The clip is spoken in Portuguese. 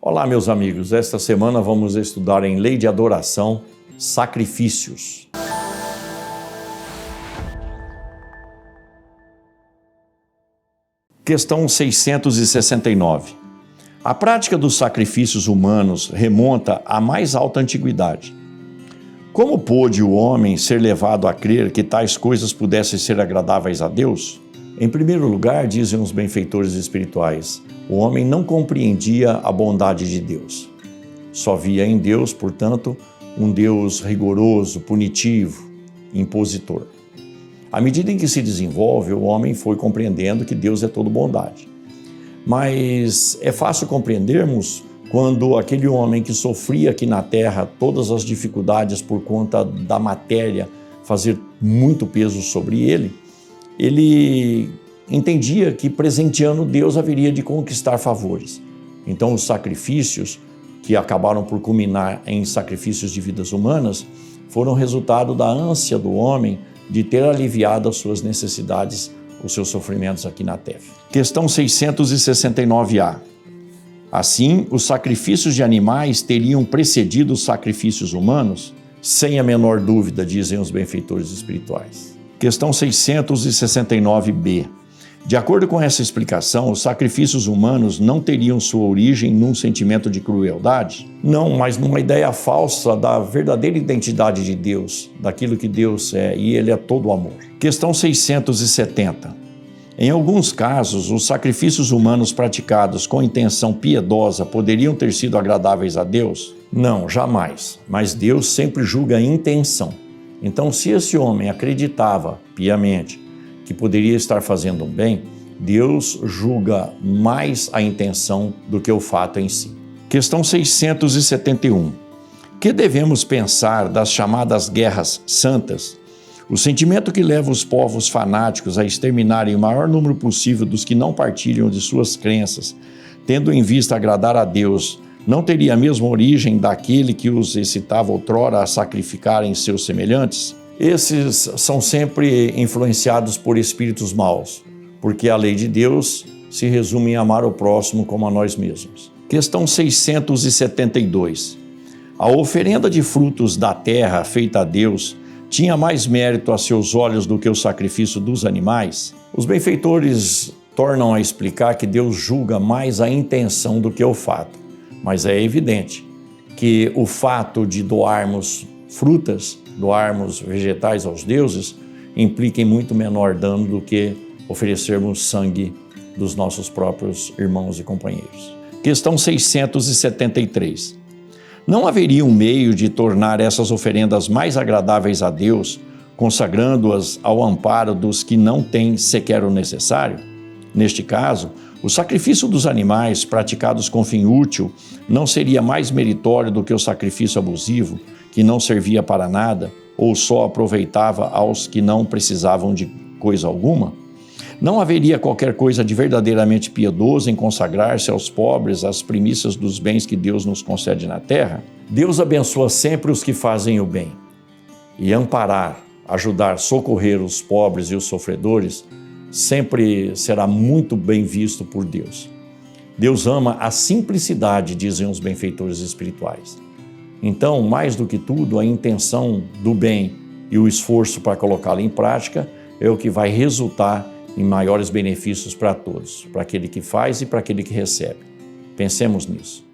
Olá, meus amigos. Esta semana vamos estudar em Lei de Adoração, Sacrifícios. Questão 669. A prática dos sacrifícios humanos remonta à mais alta antiguidade. Como pôde o homem ser levado a crer que tais coisas pudessem ser agradáveis a Deus? Em primeiro lugar, dizem os benfeitores espirituais, o homem não compreendia a bondade de Deus. Só via em Deus, portanto, um Deus rigoroso, punitivo, impositor. À medida em que se desenvolve, o homem foi compreendendo que Deus é todo bondade. Mas é fácil compreendermos quando aquele homem que sofria aqui na terra todas as dificuldades por conta da matéria fazer muito peso sobre ele entendia que presenteando Deus haveria de conquistar favores. Então os sacrifícios, que acabaram por culminar em sacrifícios de vidas humanas, foram resultado da ânsia do homem de ter aliviado as suas necessidades, os seus sofrimentos aqui na terra. Questão 669A. Assim, os sacrifícios de animais teriam precedido os sacrifícios humanos? Sem a menor dúvida, dizem os benfeitores espirituais. Questão 669B. De acordo com essa explicação, os sacrifícios humanos não teriam sua origem num sentimento de crueldade? Não, mas numa ideia falsa da verdadeira identidade de Deus, daquilo que Deus é, e Ele é todo amor. Questão 670. Em alguns casos, os sacrifícios humanos praticados com intenção piedosa poderiam ter sido agradáveis a Deus? Não, jamais. Mas Deus sempre julga a intenção. Então, se esse homem acreditava piamente que poderia estar fazendo um bem, Deus julga mais a intenção do que o fato em si. Questão 671. Que devemos pensar das chamadas guerras santas? O sentimento que leva os povos fanáticos a exterminarem o maior número possível dos que não partilham de suas crenças, tendo em vista agradar a Deus, não teria a mesma origem daquele que os excitava outrora a sacrificarem seus semelhantes? Esses são sempre influenciados por espíritos maus, porque a lei de Deus se resume em amar o próximo como a nós mesmos. Questão 672. A oferenda de frutos da terra feita a Deus tinha mais mérito a seus olhos do que o sacrifício dos animais? Os benfeitores tornam a explicar que Deus julga mais a intenção do que o fato, mas é evidente que o fato de doarmos frutas, doarmos vegetais aos deuses, implica em muito menor dano do que oferecermos sangue dos nossos próprios irmãos e companheiros. Questão 673. Não haveria um meio de tornar essas oferendas mais agradáveis a Deus, consagrando-as ao amparo dos que não têm sequer o necessário? Neste caso, o sacrifício dos animais praticados com fim útil não seria mais meritório do que o sacrifício abusivo, que não servia para nada ou só aproveitava aos que não precisavam de coisa alguma? Não haveria qualquer coisa de verdadeiramente piedoso em consagrar-se aos pobres as primícias dos bens que Deus nos concede na terra? Deus abençoa sempre os que fazem o bem. E amparar, ajudar, socorrer os pobres e os sofredores sempre será muito bem visto por Deus. Deus ama a simplicidade, dizem os benfeitores espirituais. Então, mais do que tudo, a intenção do bem e o esforço para colocá-lo em prática é o que vai resultar em maiores benefícios para todos, para aquele que faz e para aquele que recebe. Pensemos nisso.